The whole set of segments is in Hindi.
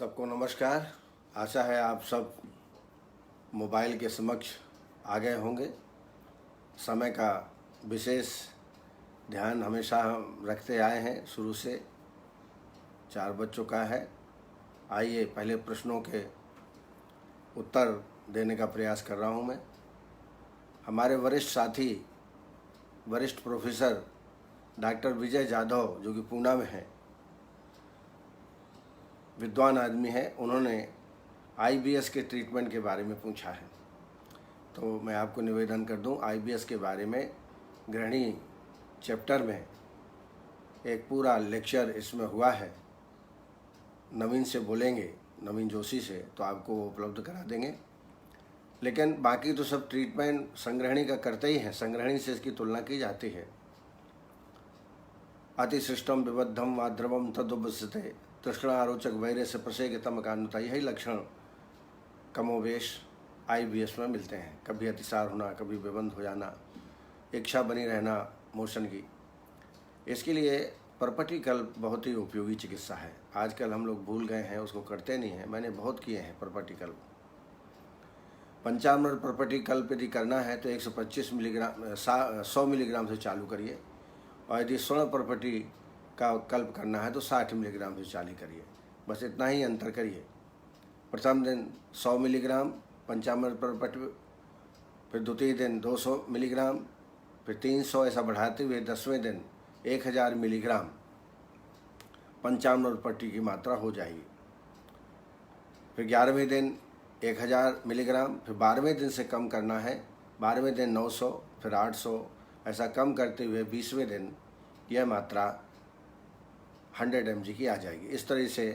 सबको नमस्कार। आशा है आप सब मोबाइल के समक्ष आ गए होंगे। समय का विशेष ध्यान हमेशा हम रखते आए हैं, शुरू से 4 बज चुका है। आइए पहले प्रश्नों के उत्तर देने का प्रयास कर रहा हूं मैं। हमारे वरिष्ठ साथी, वरिष्ठ प्रोफेसर डॉक्टर विजय जाधव, जो कि पूना में हैं, विद्वान आदमी है, उन्होंने आईबीएस के ट्रीटमेंट के बारे में पूछा है। तो मैं आपको निवेदन कर दूं, आईबीएस के बारे में गृहिणी चैप्टर में एक पूरा लेक्चर इसमें हुआ है। नवीन से बोलेंगे, नवीन जोशी से, तो आपको वो उपलब्ध करा देंगे। लेकिन बाकी तो सब ट्रीटमेंट संग्रहणी का करते ही हैं। संग्रहणी से इसकी तुलना की जाती है। अतिशिष्टम विबद्धम व द्रवम तदुपस्थिते तृष्णारोचक वैर्य से प्रसेगितम कानुता, यही लक्षण कमोवेश आईबीएस में मिलते हैं। कभी अतिसार होना, कभी बेबंद हो जाना, इच्छा बनी रहना मोशन की। इसके लिए परपटी कल्प बहुत ही उपयोगी चिकित्सा है। आजकल हम लोग भूल गए हैं, उसको करते नहीं हैं। मैंने बहुत किए हैं परपटी कल्प। पंचामृत परपटी कल्प यदि करना है तो 125 मिलीग्राम 100 मिलीग्राम से चालू करिए, और यदि स्वर्ण परपटी का कल्प करना है तो 60 मिलीग्राम से चालू करिए। बस इतना ही अंतर करिए। प्रथम दिन 100 मिलीग्राम पंचामृत परपटी, फिर द्वितीय दिन 200 मिलीग्राम, फिर 300, ऐसा बढ़ाते हुए 10वें दिन 1000 मिलीग्राम पंचामृत परपटी की मात्रा हो जाएगी। फिर 11वें दिन 1000 मिलीग्राम, फिर 12वें दिन से कम करना है, 12वें दिन 900, फिर 800, ऐसा कम करते हुए 20वें दिन यह मात्रा 100 mg की आ जाएगी। इस तरह से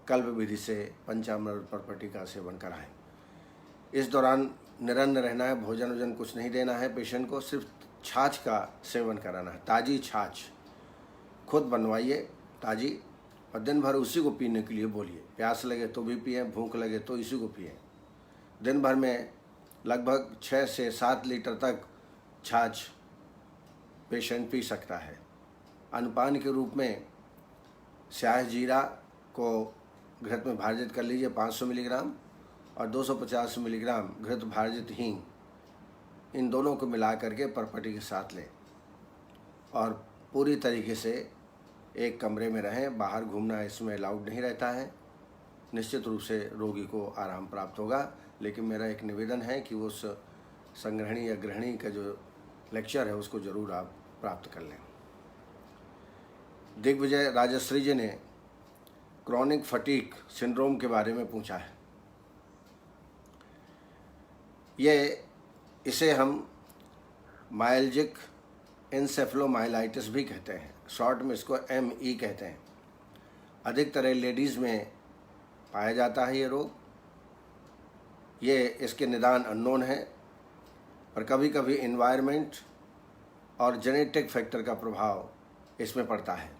कल्प विधि से पंचामृत परपटी का सेवन कराएं। इस दौरान निरन्न रहना है, भोजन वोजन कुछ नहीं देना है पेशेंट को, सिर्फ छाछ का सेवन कराना है। ताज़ी छाछ खुद बनवाइए ताज़ी, और दिन भर उसी को पीने के लिए बोलिए। प्यास लगे तो भी पिएं, भूख लगे तो इसी को पिएं। दिन भर में लगभग 6 से 7 लीटर तक छाछ पेशेंट पी सकता है। अन्नपान के रूप में स्याह जीरा को घृत में भाजित कर लीजिए 500 मिलीग्राम, और 250 मिलीग्राम घृत भाजित हींग, इन दोनों को मिला करके परपटी के साथ लें, और पूरी तरीके से एक कमरे में रहें। बाहर घूमना इसमें अलाउड नहीं रहता है। निश्चित रूप से रोगी को आराम प्राप्त होगा। लेकिन मेरा एक निवेदन है कि उस संग्रहणी या गृहिणी का जो लेक्चर है उसको ज़रूर आप प्राप्त कर लें। दिग्विजय राजश्री जी ने क्रॉनिक फटीग सिंड्रोम के बारे में पूछा है। इसे हम माइल्जिक एन्सेफेलोमाइलाइटिस भी कहते हैं। शॉर्ट में इसको ME कहते हैं। अधिकतर लेडीज़ में पाया जाता है ये रोग। इसके निदान अननोन है, पर कभी कभी इन्वायरमेंट और जेनेटिक फैक्टर का प्रभाव इसमें पड़ता है।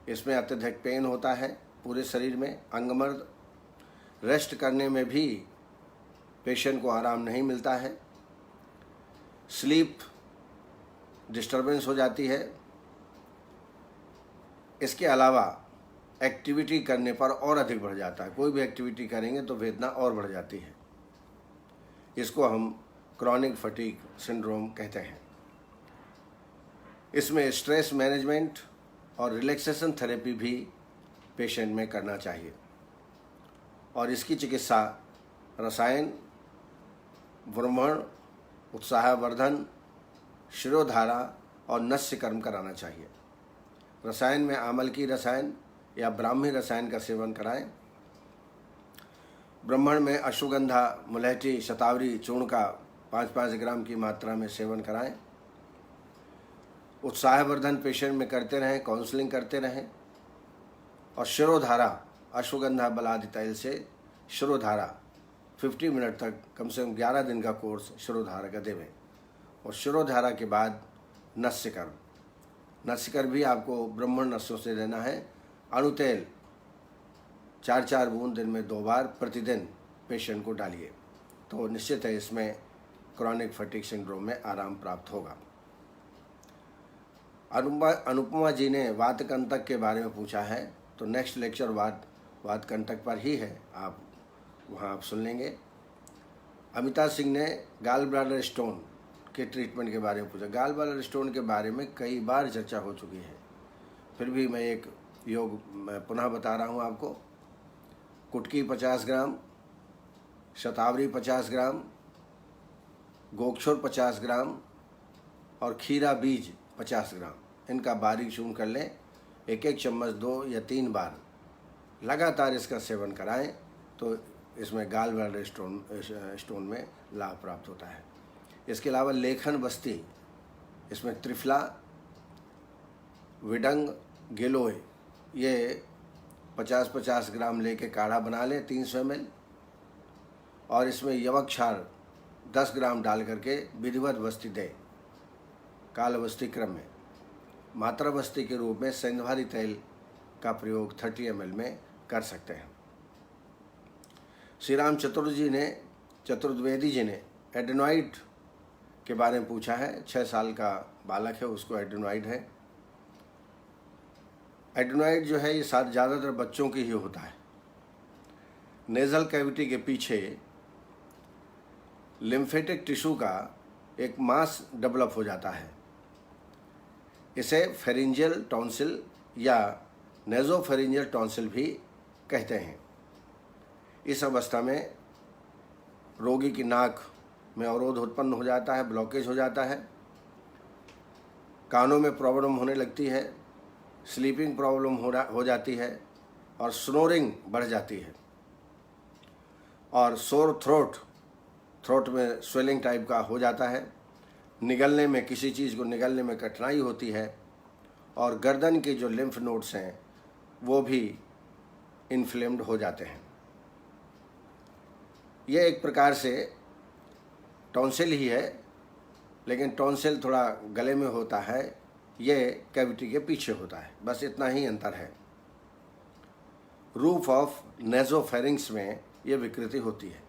इसमें अत्यधिक पेन होता है पूरे शरीर में, अंगमर्द, रेस्ट करने में भी पेशेंट को आराम नहीं मिलता है, स्लीप डिस्टर्बेंस हो जाती है। इसके अलावा एक्टिविटी करने पर और अधिक बढ़ जाता है। कोई भी एक्टिविटी करेंगे तो वेदना और बढ़ जाती है। इसको हम क्रॉनिक फटीग सिंड्रोम कहते हैं। इसमें स्ट्रेस मैनेजमेंट और रिलैक्सेशन थेरेपी भी पेशेंट में करना चाहिए, और इसकी चिकित्सा रसायन, ब्रह्मण, उत्साहवर्धन, शिरोधारा और नस्यकर्म कराना चाहिए। रसायन में आमल की रसायन या ब्राह्मी रसायन का सेवन कराएं। ब्रह्मण में अश्वगंधा, मुलैठी, शतावरी चूर्ण का 5-5 ग्राम की मात्रा में सेवन कराएं। उत्साहवर्धन पेशेंट में करते रहें, काउंसलिंग करते रहें। और शिरोधारा, अश्वगंधा बलादि तैल से शिरोधारा 50 मिनट तक, कम से कम 11 दिन का कोर्स शिरोधारा का देवें। और शिरोधारा के बाद नस्यकर भी आपको ब्रह्मण नस्यों से देना है। अणुतेल 4-4 बूंद दिन में 2 बार प्रतिदिन पेशेंट को डालिए, तो निश्चित है इसमें क्रॉनिक फटीग सिंड्रोम में आराम प्राप्त होगा। अनुपमा जी ने वातकंटक के बारे में पूछा है, तो नेक्स्ट लेक्चर बाद बात कंटक पर ही है, आप वहाँ आप सुन लेंगे। अमिता सिंह ने गाल ब्लैडर स्टोन के ट्रीटमेंट के बारे में पूछा। गाल ब्लैडर स्टोन के बारे में कई बार चर्चा हो चुकी है, फिर भी मैं एक योग पुनः बता रहा हूँ आपको। कुटकी 50 ग्राम, शतावरी 50 ग्राम, गोक्षुर 50 ग्राम और खीरा बीज 50 ग्राम, इनका बारीक चूर्ण कर लें। एक एक चम्मच 2 या 3 बार लगातार इसका सेवन कराएं तो इसमें गाल ब्लैडर स्टोन में लाभ प्राप्त होता है। इसके अलावा लेखन बस्ती, इसमें त्रिफला, विडंग, गिलोय, ये 50-50 ग्राम लेके काढ़ा बना लें 300 ml, और इसमें यवक क्षार 10 ग्राम डाल करके विधिवत बस्ती दें काल बस्ती क्रम में। मात्रा बस्ती के रूप में सेंधमारी तेल का प्रयोग 30 ml में कर सकते हैं। श्री राम चतुर्वेदी जी ने एडेनॉइड के बारे में पूछा है। 6 साल का बालक है, उसको एडेनॉइड है। एडेनॉइड जो है ये ज़्यादातर बच्चों की ही होता है। नेज़ल कैविटी के पीछे लिम्फेटिक टिश्यू का एक मास डेवलप हो जाता है। इसे फेरिंजियल टॉन्सिल या नेज़ोफेरिंजियल टॉन्सिल भी कहते हैं। इस अवस्था में रोगी की नाक में अवरोध उत्पन्न हो जाता है, ब्लॉकेज हो जाता है, कानों में प्रॉब्लम होने लगती है, स्लीपिंग प्रॉब्लम हो जाती है और स्नोरिंग बढ़ जाती है, और सोर थ्रोट में स्वेलिंग टाइप का हो जाता है। निगलने में, किसी चीज़ को निगलने में कठिनाई होती है, और गर्दन के जो लिम्फ नोड्स हैं वो भी इन्फ्लेम्ड हो जाते हैं। ये एक प्रकार से टॉन्सिल ही है, लेकिन टॉन्सिल थोड़ा गले में होता है, ये कैविटी के पीछे होता है, बस इतना ही अंतर है। रूफ ऑफ नेज़ोफेरिंक्स में ये विकृति होती है।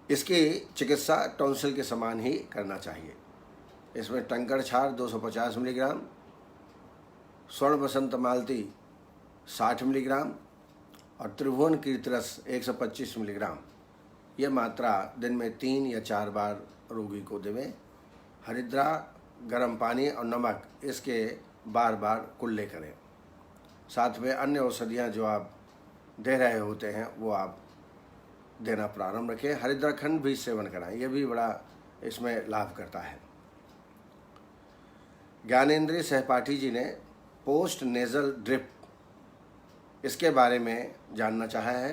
इसकी चिकित्सा टॉन्सिल के समान ही करना चाहिए। इसमें टंकड़ छार 250 मिलीग्राम, स्वर्ण बसंत मालती 60 मिलीग्राम और त्रिभुवन कीर्तरस 125 मिलीग्राम, ये मात्रा दिन में 3 या 4 बार रोगी को देवें। हरिद्रा, गर्म पानी और नमक इसके बार बार कुल्ले करें। साथ में अन्य औषधियाँ जो आप दे रहे होते हैं वो आप देना प्रारंभ रखें। हरिद्राखंड भी सेवन कराएं, ये भी बड़ा इसमें लाभ करता है। ज्ञानेंद्र सहपाठी जी ने पोस्ट नेज़ल ड्रिप, इसके बारे में जानना चाहा है।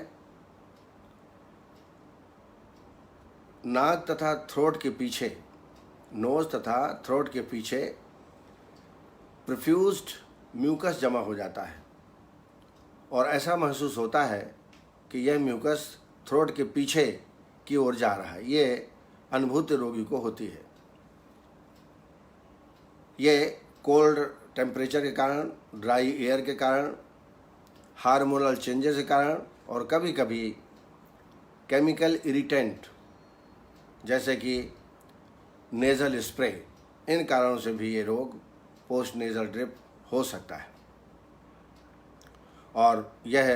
नाक तथा थ्रोट के पीछे, नोज तथा थ्रोट के पीछे प्रोफ्यूज्ड म्यूकस जमा हो जाता है और ऐसा महसूस होता है कि यह म्यूकस थ्रोट के पीछे की ओर जा रहा है। ये अनुभूति रोगी को होती है। ये कोल्ड टेम्परेचर के कारण, ड्राई एयर के कारण, हार्मोनल चेंजेस के कारण और कभी कभी केमिकल इरिटेंट जैसे कि नेज़ल स्प्रे, इन कारणों से भी ये रोग पोस्ट नेज़ल ड्रिप हो सकता है। और यह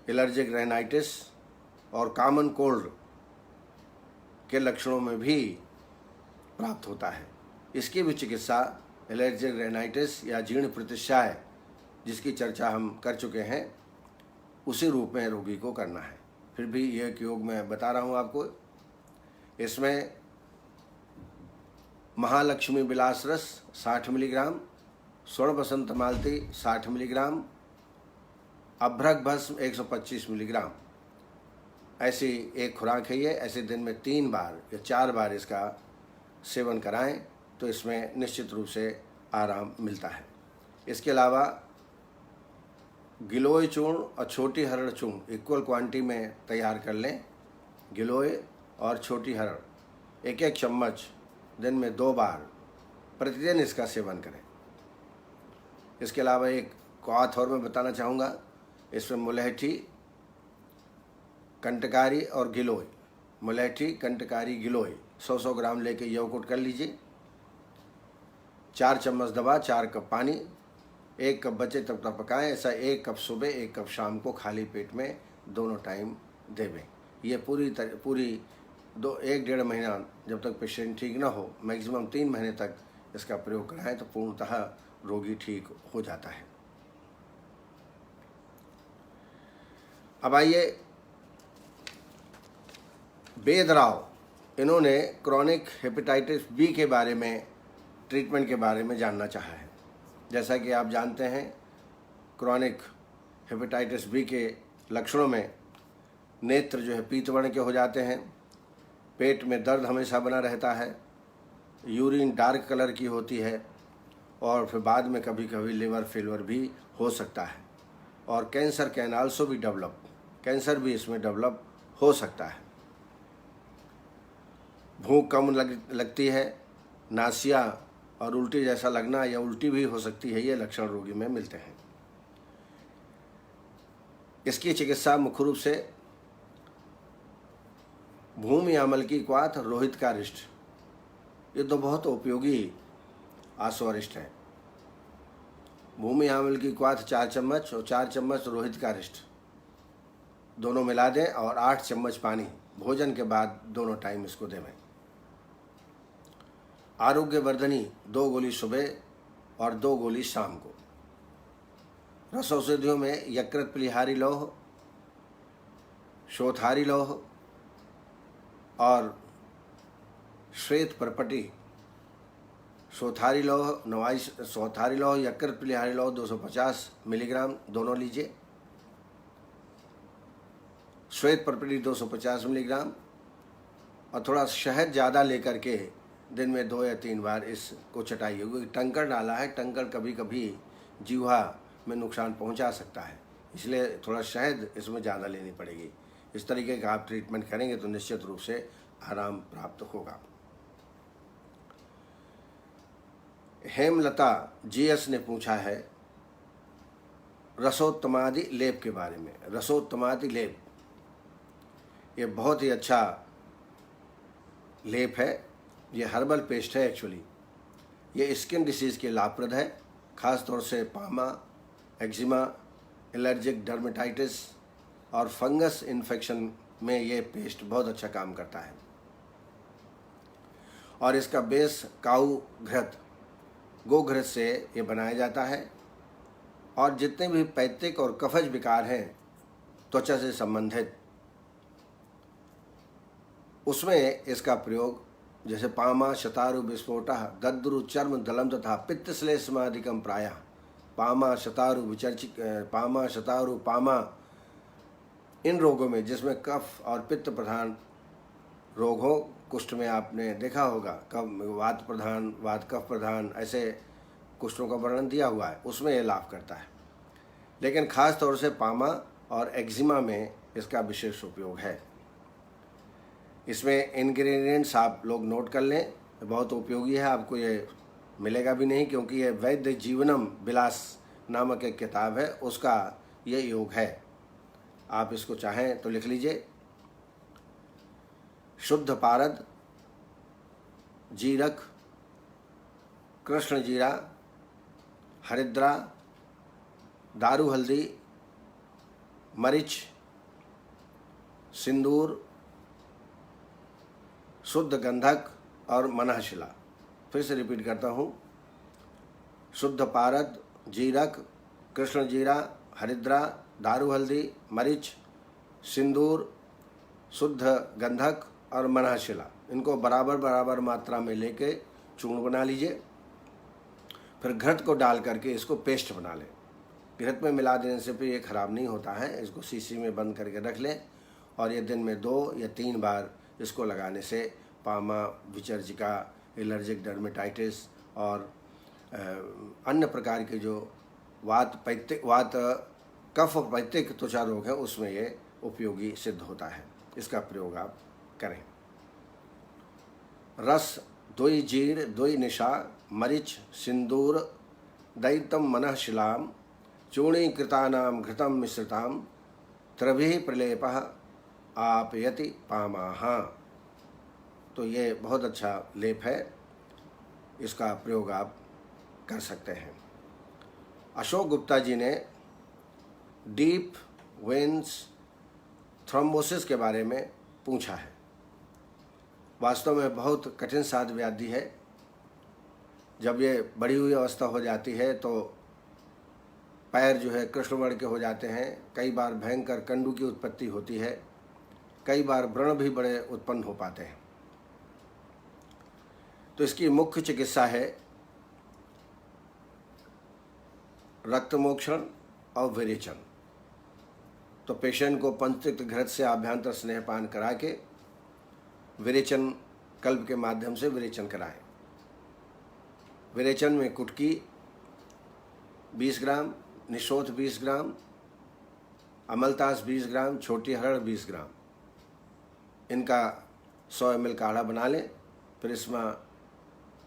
एलर्जिक राइनाइटिस और कॉमन कोल्ड के लक्षणों में भी प्राप्त होता है। इसकी भी चिकित्सा एलर्जिक राइनाइटिस या जीर्ण प्रतिशाय, जिसकी चर्चा हम कर चुके हैं, उसी रूप में रोगी को करना है। फिर भी यह योग मैं बता रहा हूँ आपको। इसमें महालक्ष्मी विलास रस 60 मिलीग्राम, स्वर्ण बसंत मालती 60 मिलीग्राम, अभ्रक भस्म 125 मिलीग्राम, ऐसी एक खुराक है ये। ऐसे दिन में 3 बार या 4 बार इसका सेवन कराएं तो इसमें निश्चित रूप से आराम मिलता है। इसके अलावा गिलोय चूर्ण और छोटी हरड़ चूर्ण इक्वल क्वांटिटी में तैयार कर लें। गिलोय और छोटी हरड़ 1-1 चम्मच दिन में 2 बार प्रतिदिन इसका सेवन करें। इसके अलावा एक बात और मैं बताना चाहूँगा। इसमें मुलैठी, कंटकारी और गिलोय, मुलैठी, कंटकारी, गिलोय 100-100 ग्राम लेके यवकुट कर लीजिए। 4 चम्मच दवा, 4 कप पानी, 1 कप बचे तब तक पकाएं। ऐसा 1 कप सुबह 1 कप शाम को खाली पेट में दोनों टाइम देवें। ये पूरी 1-1.5 महीना जब तक पेशेंट ठीक ना हो, मैक्सिमम 3 महीने तक इसका प्रयोग कराएं तो पूर्णतः रोगी ठीक हो जाता है। अब आइए, वेद राव, इन्होंने क्रॉनिक हेपेटाइटिस बी के बारे में, ट्रीटमेंट के बारे में जानना चाहा है। जैसा कि आप जानते हैं, क्रॉनिक हेपेटाइटिस बी के लक्षणों में नेत्र जो है पीत वर्ण के हो जाते हैं, पेट में दर्द हमेशा बना रहता है, यूरिन डार्क कलर की होती है, और फिर बाद में कभी कभी लिवर फेलियर भी हो सकता है, और cancer can also be develop, cancer भी इसमें डेवलप हो सकता है। भूख कम लगती है, नासिया और उल्टी जैसा लगना या उल्टी भी हो सकती है, ये लक्षण रोगी में मिलते हैं। इसकी चिकित्सा मुख्य रूप से भूमि अम्ल की क्वाथ, रोहित का रिष्ट, ये तो बहुत उपयोगी आश्वरिष्ट है। भूमि अम्ल की क्वाथ 4 चम्मच और 4 चम्मच रोहित का रिष्ट दोनों मिला दें, और 8 चम्मच पानी भोजन के बाद दोनों टाइम इसको देवें। आरोग्यवर्धनी 2 गोली सुबह और 2 गोली शाम को। रस औषधियों में यकृत पिलिहारी लौह, शोथारी लौह और श्वेत परपटी, शोथारी लौह, नवाई शोथारी लौह, यकृत पिलिहारी लौह 250 मिलीग्राम दोनों लीजिए। श्वेत परपटी 250 मिलीग्राम, और थोड़ा शहद ज़्यादा लेकर के दिन में 2 या 3 बार इसको चटाइए, क्योंकि टंकर डाला है, टंकर कभी कभी जीवा में नुकसान पहुंचा सकता है, इसलिए थोड़ा शहद इसमें ज़्यादा लेनी पड़ेगी। इस तरीके का आप ट्रीटमेंट करेंगे तो निश्चित रूप से आराम प्राप्त होगा। हेमलता GS ने पूछा है रसोत्तमादि लेप के बारे में। रसोत्तमादि लेप ये बहुत ही अच्छा लेप है, ये हर्बल पेस्ट है। एक्चुअली ये स्किन डिसीज़ के लाभप्रद है, ख़ास तौर से पामा, एक्जिमा, एलर्जिक डर्मेटाइटिस और फंगस इन्फेक्शन में ये पेस्ट बहुत अच्छा काम करता है। और इसका बेस काऊ घृत, गोघृत से ये बनाया जाता है, और जितने भी पैत्तिक और कफज विकार हैं त्वचा से संबंधित, उसमें इसका प्रयोग, जैसे पामा, शतारु विस्फोटः, दद्रु, चर्म दलम तथा पित्तश्लेष्मादिकम प्रायः, पामा, शतारु, पामा, शतारु, पामा, इन रोगों में जिसमें कफ और पित्त प्रधान रोग हो, कुष्ठ में आपने देखा होगा, कफ वात प्रधान, वात कफ प्रधान, ऐसे कुष्ठों का वर्णन दिया हुआ है, उसमें ये लाभ करता है। लेकिन ख़ास तौर से पामा और एक्जिमा में इसका विशेष उपयोग है। इसमें इंग्रेडिएंट्स आप लोग नोट कर लें, बहुत उपयोगी है, आपको ये मिलेगा भी नहीं, क्योंकि ये वैद्य जीवनम विलास नामक एक किताब है, उसका ये योग है। आप इसको चाहें तो लिख लीजिए। शुद्ध पारद, जीरक, कृष्ण जीरा, हरिद्रा, दारू हल्दी, मरीच, सिंदूर, शुद्ध गंधक और मनहशिला। फिर से रिपीट करता हूँ, शुद्ध पारद, जीरक, कृष्ण जीरा, हरिद्रा, दारू हल्दी, मरीच, सिंदूर, शुद्ध गंधक और मनहशिला, इनको बराबर बराबर मात्रा में लेके चूर्ण बना लीजिए। फिर घृत को डाल करके इसको पेस्ट बना लें। घृत में मिला देने से फिर ये खराब नहीं होता है। इसको शीशी में बंद करके रख लें, और ये दिन में 2 या 3 बार इसको लगाने से पामा, विचर्जिका, एलर्जिक डर्मेटाइटिस और अन्य प्रकार के जो वात कफ और पैत्तिक त्वचा रोग है उसमें ये उपयोगी सिद्ध होता है। इसका प्रयोग आप करें। रस, 2 जीर, 2 निशा, मरीच, सिंदूर, दैतम मनःशिलाम, चूर्णीकृतानां घृतं मिश्रितां, त्रिभिः प्रलेपः आपयति पामाः। तो ये बहुत अच्छा लेप है, इसका प्रयोग आप कर सकते हैं। अशोक गुप्ता जी ने डीप वेन्स थ्रोम्बोसिस के बारे में पूछा है। वास्तव में बहुत कठिन साध व्याधि है। जब ये बड़ी हुई अवस्था हो जाती है तो पैर जो है कृष्णवर्ण के हो जाते हैं, कई बार भयंकर कंडू की उत्पत्ति होती है, कई बार व्रण भी बड़े उत्पन्न हो पाते हैं। तो इसकी मुख्य चिकित्सा है रक्तमोक्षण और विरेचन। तो पेशेंट को पंचतिक्त घृत से आभ्यंतर स्नेहपान करा के विरेचन कल्प के माध्यम से विरेचन कराएं। विरेचन में कुटकी 20 ग्राम, निशोथ 20 ग्राम, अमलतास 20 ग्राम, छोटी हरड़ 20 ग्राम, इनका 100 ml काढ़ा बना लें। फिर इसमें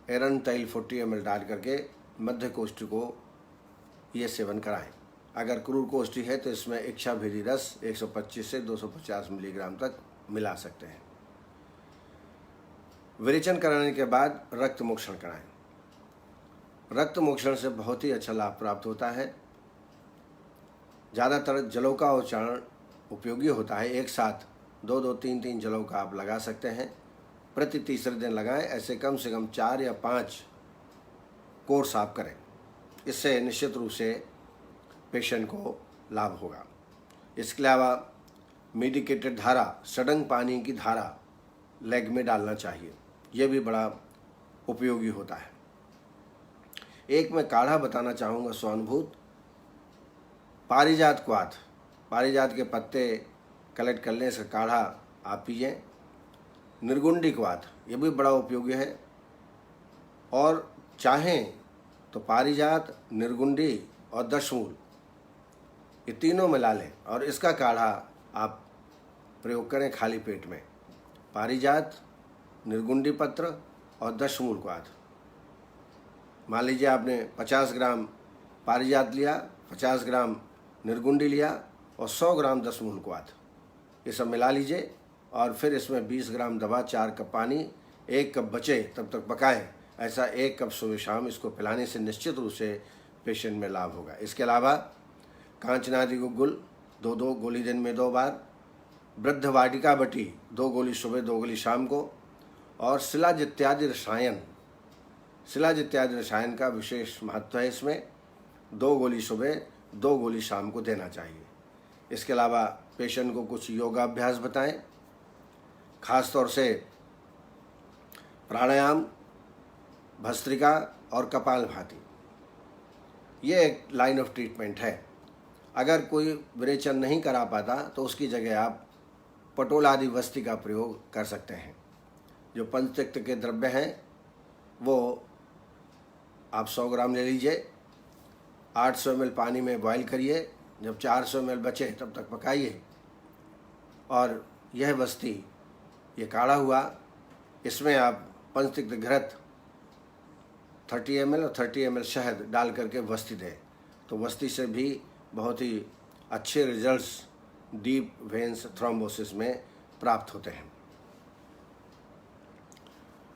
एरन तैल 40 ml डाल करके मध्य कोष्ठी को ये सेवन कराएं। अगर क्रूर कोष्ठी है तो इसमें इच्छाभेदी रस 125 से 250 मिलीग्राम तक मिला सकते हैं। विरेचन कराने के बाद रक्त मोक्षण कराएं। रक्त मोक्षण से बहुत ही अच्छा लाभ प्राप्त होता है। ज़्यादातर जलों का उच्चारण उपयोगी होता है। एक साथ 2-2, 3-3 जलों का आप लगा सकते हैं। प्रति तीसरे दिन लगाएं। ऐसे कम से कम 4 या 5 कोर्स आप करें। इससे निश्चित रूप से पेशेंट को लाभ होगा। इसके अलावा मेडिकेटेड धारा, सडंग पानी की धारा लेग में डालना चाहिए। यह भी बड़ा उपयोगी होता है। एक मैं काढ़ा बताना चाहूँगा स्वानुभूत। पारिजात क्वाथ, पारिजात के पत्ते कलेक्ट कर लें, इसका काढ़ा आप पीजिए। निर्गुंडी क्वाथ, ये भी बड़ा उपयोगी है। और चाहें तो पारिजात, निर्गुंडी और दशमूल, ये तीनों मिला लें और इसका काढ़ा आप प्रयोग करें खाली पेट में। पारिजात, निर्गुंडी पत्र और दशमूल क्वाथ। मान लीजिए आपने 50 ग्राम पारिजात लिया, 50 ग्राम निर्गुंडी लिया और 100 ग्राम दशमूल क्वाथ, ये सब मिला लीजिए और फिर इसमें 20 ग्राम दवा, 4 कप पानी, 1 कप बचे तब तक पकाएं। ऐसा 1 कप सुबह शाम इसको पिलाने से निश्चित रूप से पेशेंट में लाभ होगा। इसके अलावा कांचनादी गुग्गुल 2-2 गोली दिन में 2 बार, वृद्ध वाटिका बटी 2 गोली सुबह 2 गोली शाम को, और शिलाज इत्यादि रसायन, शिलाज इत्यादि रसायन का विशेष महत्व है। इसमें 2 गोली सुबह 2 गोली शाम को देना चाहिए। इसके अलावा पेशेंट को कुछ योगाभ्यास बताएं, खास तौर से प्राणायाम, भस्त्रिका और कपालभाति। ये एक लाइन ऑफ ट्रीटमेंट है। अगर कोई विरेचन नहीं करा पाता तो उसकी जगह आप पटोल आदि वस्ती का प्रयोग कर सकते हैं। जो पंचतिक्त के द्रव्य हैं वो आप 100 ग्राम ले लीजिए, 800 ml पानी में बॉईल करिए, जब 400 ml बचे तब तक पकाइए और यह वस्ती, ये काढ़ा हुआ, इसमें आप पंचतिक्त घृत 30 ml और 30 ml शहद डाल करके वस्ती दें। तो वस्ती से भी बहुत ही अच्छे रिजल्ट्स डीप वेन्स थ्रोम्बोसिस में प्राप्त होते हैं।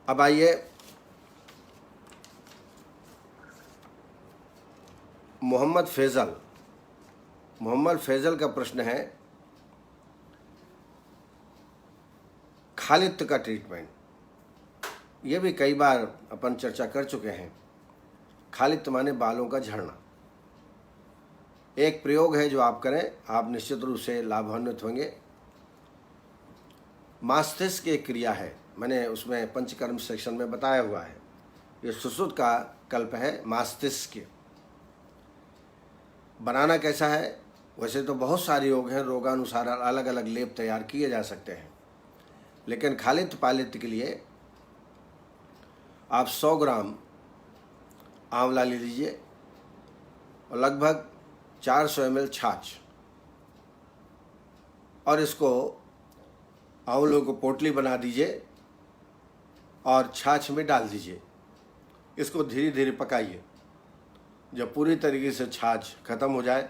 अब आइए मोहम्मद फैजल का प्रश्न है, खालित्य का ट्रीटमेंट। ये भी कई बार अपन चर्चा कर चुके हैं। खालित्य माने बालों का झड़ना। एक प्रयोग है जो आप करें, आप निश्चित रूप से लाभान्वित होंगे। मस्तिष्क की क्रिया है, मैंने उसमें पंचकर्म सेक्शन में बताया हुआ है। ये सुश्रुत का कल्प है। मस्तिष्क बनाना कैसा है? वैसे तो बहुत सारे योग हैं, रोगानुसार अलग अलग लेप तैयार किए जा सकते हैं, लेकिन खालित्य पालित्य के लिए आप 100 ग्राम आंवला ले लीजिए और लगभग 400 ml छाछ, और इसको आंवलों को पोटली बना दीजिए और छाछ में डाल दीजिए। इसको धीरे धीरे पकाइए। जब पूरी तरीके से छाछ खत्म हो जाए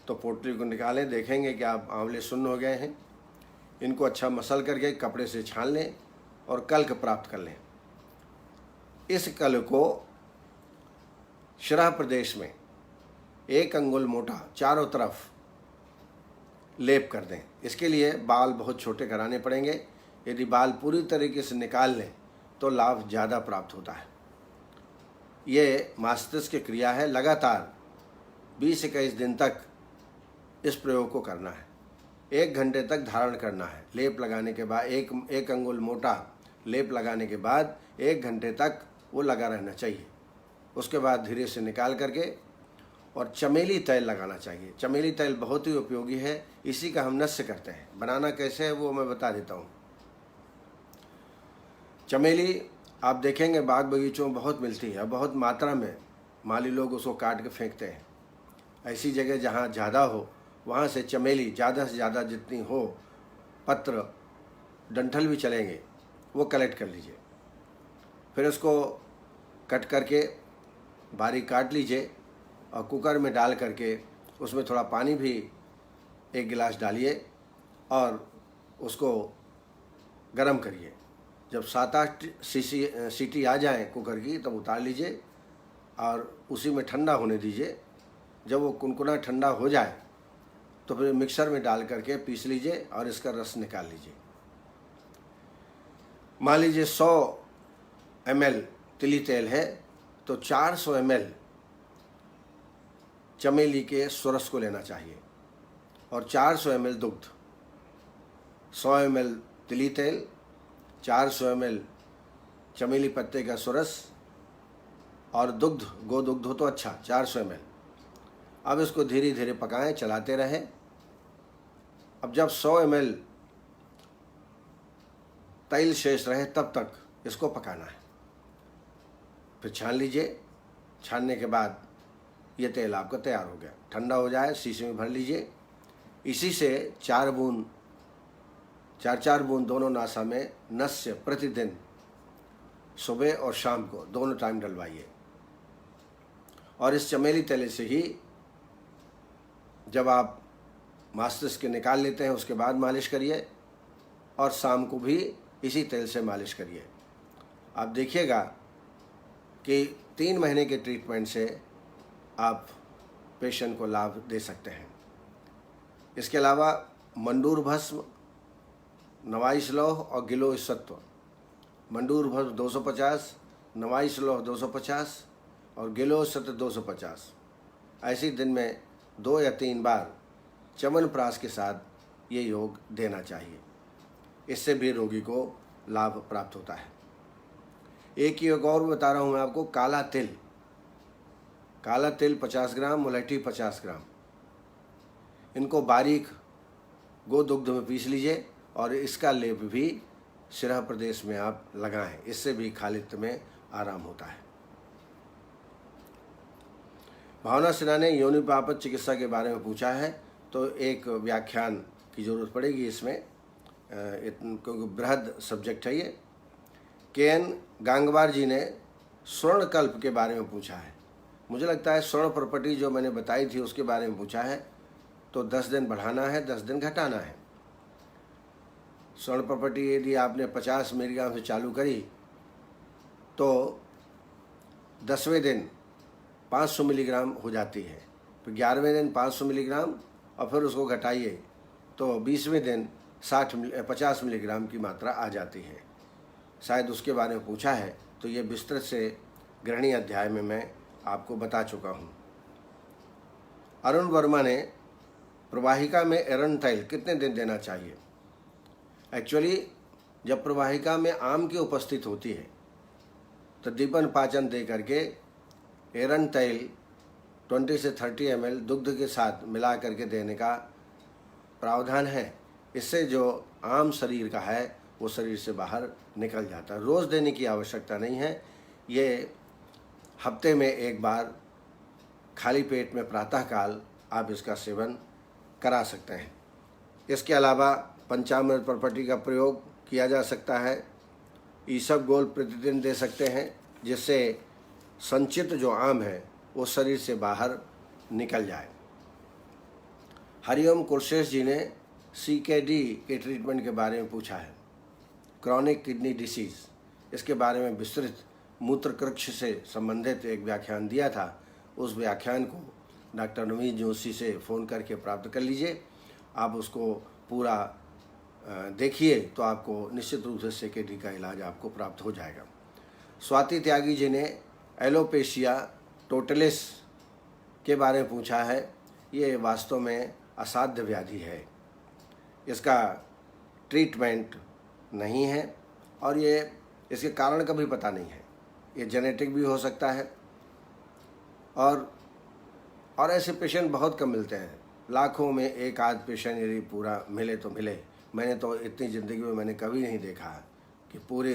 तो पोटली को निकालें, देखेंगे कि आप आंवले शून्य हो गए हैं। इनको अच्छा मसल करके कपड़े से छान लें और कल्क प्राप्त कर लें। इस कल को शिरा प्रदेश में 1 अंगुल मोटा चारों तरफ लेप कर दें। इसके लिए बाल बहुत छोटे कराने पड़ेंगे। यदि बाल पूरी तरीके से निकाल लें तो लाभ ज़्यादा प्राप्त होता है। ये मस्तिष्क की क्रिया है। लगातार 20-21 दिन तक इस प्रयोग को करना है। 1 घंटे तक धारण करना है। लेप लगाने के बाद एक अंगुल मोटा लेप लगाने के बाद 1 घंटे तक वो लगा रहना चाहिए। उसके बाद धीरे से निकाल करके और चमेली तेल लगाना चाहिए। चमेली तेल बहुत ही उपयोगी है। इसी का हम नस्य करते हैं। बनाना कैसे है वो मैं बता देता हूँ। चमेली आप देखेंगे बाग बगीचों में बहुत मिलती है, बहुत मात्रा में माली लोग उसको काट के फेंकते हैं। ऐसी जगह जहाँ ज़्यादा हो वहाँ से चमेली ज़्यादा से ज़्यादा जितनी हो, पत्र डंठल भी चलेंगे, वो कलेक्ट कर लीजिए। फिर उसको कट करके बारीक काट लीजिए और कुकर में डाल करके उसमें थोड़ा पानी भी 1 गिलास डालिए और उसको गरम करिए। जब 7-8 सीटी आ जाए कुकर की तब उतार लीजिए और उसी में ठंडा होने दीजिए। जब वो कुनकुना ठंडा हो जाए तो फिर मिक्सर में डाल करके पीस लीजिए और इसका रस निकाल लीजिए। मान लीजिए 100 ml तिली तेल है तो 400 ml चमेली के सुरस को लेना चाहिए और 400 ml दुग्ध। 100 ml तिली तेल, 400 ml चमेली पत्ते का सुरस और दुग्ध, गोदुग्ध हो तो अच्छा, 400 ml। अब इसको धीरे धीरे पकाएं, चलाते रहें। अब जब 100 ml तेल शेष रहे तब तक इसको पकाना है। फिर छान लीजिए। छानने के बाद ये तेल आपका तैयार हो गया। ठंडा हो जाए शीशे में भर लीजिए। इसी से 4 बूंद दोनों नासा में नस्य प्रतिदिन सुबह और शाम को दोनों टाइम डलवाइए। और इस चमेली तेल से ही जब आप मस्तिष्क के निकाल लेते हैं उसके बाद मालिश करिए और शाम को भी इसी तेल से मालिश करिए। आप देखिएगा कि 3 महीने के ट्रीटमेंट से आप पेशेंट को लाभ दे सकते हैं। इसके अलावा मंडूर भस्म, नवाइश लौह और गिलोय सत्व। मंडूर भस्म 250, नवाइश लौह 250 और गिलोय सत्व 250। ऐसे दिन में 2 या 3 बार च्यवनप्राश के साथ ये योग देना चाहिए। इससे भी रोगी को लाभ प्राप्त होता है। एक योग और बता रहा हूँ मैं आपको, काला तिल। काला तिल 50 ग्राम, मुलैठी 50 ग्राम। इनको बारीक गोदुग्ध में पीस लीजिए और इसका लेप भी शिरा प्रदेश में आप लगाएं। इससे भी खालित्य में आराम होता है। भावना सिन्हा ने योनिपापत चिकित्सा के बारे में पूछा है तो एक व्याख्यान की ज़रूरत पड़ेगी इसमें, क्योंकि बृहद सब्जेक्ट है ये। KN गांगवार जी ने स्वर्णकल्प के बारे में पूछा है। मुझे लगता है स्वर्ण प्रॉपर्टी जो मैंने बताई थी उसके बारे में पूछा है। तो 10 दिन बढ़ाना है, 10 दिन घटाना है। स्वर्ण प्रॉपर्टी यदि आपने 50 मिलीग्राम से चालू करी तो 10वें दिन 500 मिलीग्राम हो जाती है। फिर 11वें दिन 500 मिलीग्राम और फिर उसको घटाइए तो 20वें दिन 50 मिलीग्राम की मात्रा आ जाती है। शायद उसके बारे में पूछा है तो ये विस्तृत से गृहिणी अध्याय में मैं आपको बता चुका हूँ। अरुण वर्मा ने प्रवाहिका में एरंड तेल कितने दिन देना चाहिए? एक्चुअली जब प्रवाहिका में आम की उपस्थित होती है तो दीपन पाचन दे करके एरंड तेल 20 से 30 ml दुग्ध के साथ मिला करके देने का प्रावधान है। इससे जो आम शरीर का है वो शरीर से बाहर निकल जाता है। रोज़ देने की आवश्यकता नहीं है। ये हफ्ते में एक बार खाली पेट में प्रातःकाल आप इसका सेवन करा सकते हैं। इसके अलावा पंचामृत प्रॉपर्टी का प्रयोग किया जा सकता है। ईसबगोल प्रतिदिन दे सकते हैं जिससे संचित जो आम है वो शरीर से बाहर निकल जाए। हरिओम कुलशेष जी ने CKD के ट्रीटमेंट के बारे में पूछा है। क्रॉनिक किडनी डिसीज़, इसके बारे में विस्तृत मूत्रकृक्ष से संबंधित एक व्याख्यान दिया था। उस व्याख्यान को डॉक्टर नवीन जोशी से फ़ोन करके प्राप्त कर लीजिए। आप उसको पूरा देखिए तो आपको निश्चित रूप से CKD का इलाज आपको प्राप्त हो जाएगा। स्वाति त्यागी जी ने एलोपेशिया टोटलिस के बारे में पूछा है। ये वास्तव में असाध्य व्याधि है, इसका ट्रीटमेंट नहीं है और ये इसके कारण का भी पता नहीं है। ये जेनेटिक भी हो सकता है और ऐसे पेशेंट बहुत कम मिलते हैं। लाखों में एक आध पेशेंट यदि पूरा मिले तो मिले। मैंने तो इतनी ज़िंदगी में मैंने कभी नहीं देखा है कि पूरे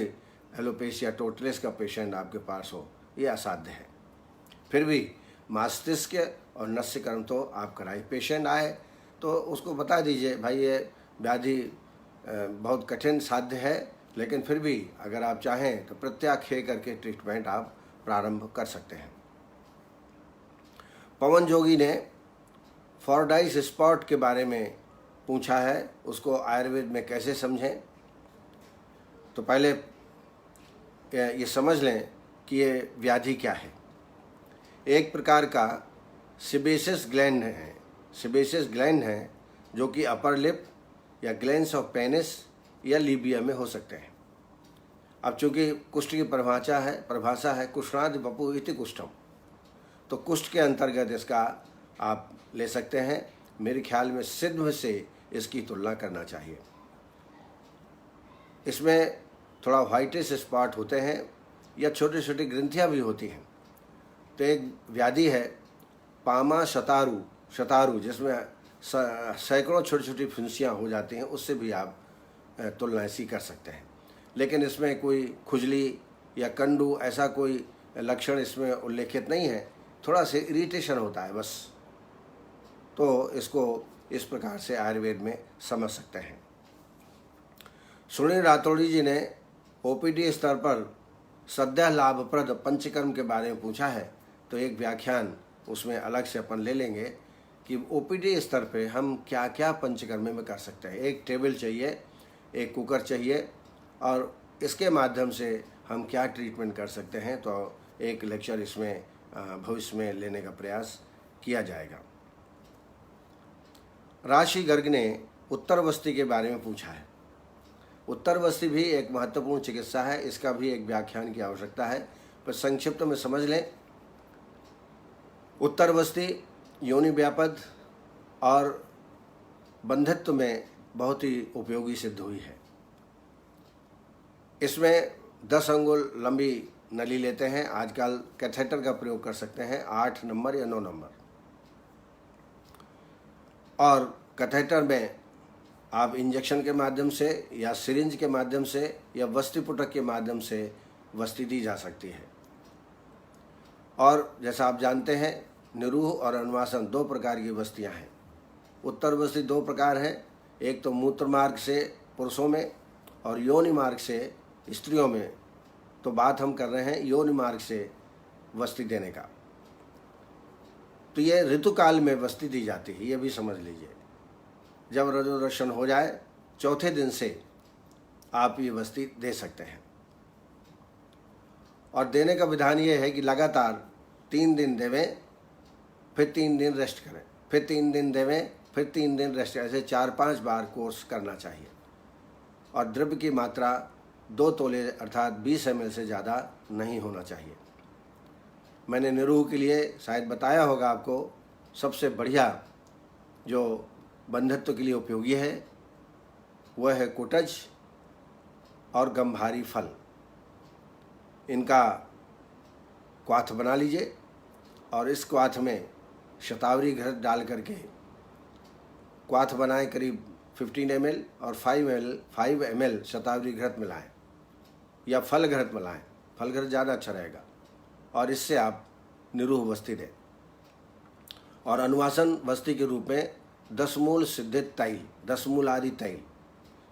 एलोपेशिया टोटलिस का पेशेंट आपके पास हो। ये असाध्य है। फिर भी मस्तिष्क और नस्यकर्म तो आप कराइए। पेशेंट आए तो उसको बता दीजिए भाई ये व्याधि बहुत कठिन साध्य है, लेकिन फिर भी अगर आप चाहें तो प्रत्याख्य करके ट्रीटमेंट आप प्रारंभ कर सकते हैं। पवन जोगी ने फॉरडाइस स्पॉट के बारे में पूछा है, उसको आयुर्वेद में कैसे समझें। तो पहले ये समझ लें कि ये व्याधि क्या है। एक प्रकार का सिबेसिस ग्लैंड है। सिबेसिस ग्लैंड है जो कि अपर लिप या ग्लैंड्स ऑफ पेनिस या लीबिया में हो सकते हैं। अब चूँकि कुष्ठ की परिभाषा है कुष्ठादि वपु इति कुष्ठम, तो कुष्ठ के अंतर्गत इसका आप ले सकते हैं। मेरे ख्याल में सिद्ध से इसकी तुलना करना चाहिए। इसमें थोड़ा व्हाइटिश स्पॉट होते हैं या छोटी छोटी ग्रंथियाँ भी होती हैं। तो एक व्याधि है पामा शतारू जिसमें सैकड़ों छोटी छोटी फुंसियाँ हो जाती हैं, उससे भी आप तुलना ऐसी कर सकते हैं। लेकिन इसमें कोई खुजली या कंडू ऐसा कोई लक्षण इसमें उल्लेखित नहीं है। थोड़ा से इरिटेशन होता है बस। तो इसको इस प्रकार से आयुर्वेद में समझ सकते हैं। सुनील रातौड़ी जी ने OPD स्तर पर सद्य लाभप्रद पंचकर्म के बारे में पूछा है। तो एक व्याख्यान उसमें अलग से अपन ले लेंगे कि OPD स्तर पे हम क्या क्या पंचकर्म में कर सकते हैं। एक टेबल चाहिए, एक कुकर चाहिए और इसके माध्यम से हम क्या ट्रीटमेंट कर सकते हैं। तो एक लेक्चर इसमें भविष्य में लेने का प्रयास किया जाएगा। राशि गर्ग ने उत्तर बस्ती के बारे में पूछा है। उत्तर बस्ती भी एक महत्वपूर्ण चिकित्सा है, इसका भी एक व्याख्यान की आवश्यकता है, पर संक्षिप्त में समझ लें। उत्तर बस्ती योनि व्यापद और बंधित्व में बहुत ही उपयोगी सिद्ध हुई है। इसमें 10 अंगुल लंबी नली लेते हैं। आजकल कैथेटर का प्रयोग कर सकते हैं 8 नंबर या 9 नंबर, और कैथेटर में आप इंजेक्शन के माध्यम से या सिरिंज के माध्यम से या वस्तिपुटक के माध्यम से वस्ति दी जा सकती है। और जैसा आप जानते हैं निरूह और अनुवासन 2 प्रकार की वस्तियां हैं। उत्तर बस्ती 2 प्रकार है, एक तो मूत्र मार्ग से पुरुषों में और योनि मार्ग से स्त्रियों में। तो बात हम कर रहे हैं योनि मार्ग से वस्ति देने का। तो ये ऋतुकाल में वस्ति दी जाती है, ये भी समझ लीजिए। जब रजोदर्शन हो जाए चौथे दिन से आप ये वस्ति दे सकते हैं। और देने का विधान ये है कि लगातार 3 दिन देवें, फिर 3 दिन रेस्ट करें, फिर 3 दिन देवें, फिर 3 दिन रेस्ट, ऐसे 4-5 बार कोर्स करना चाहिए। और द्रव्य की मात्रा 2 तोले अर्थात 20 ml से ज़्यादा नहीं होना चाहिए। मैंने निरूह के लिए शायद बताया होगा आपको, सबसे बढ़िया जो बंधत्व के लिए उपयोगी है वह है कुटज और गंभारी फल। इनका क्वाथ बना लीजिए और इस क्वाथ में शतावरी घृत डाल करके क्वाथ बनाएं, करीब 15 ml और 5 ml शतावरी घृत मिलाएं या फल घृत मिलाएं। फल घृत ज़्यादा अच्छा रहेगा। और इससे आप निरूह वस्ति दें। और अनुवासन वस्ति के रूप में 10 मूल सिद्धित तैल, 10 मूल आदि तैल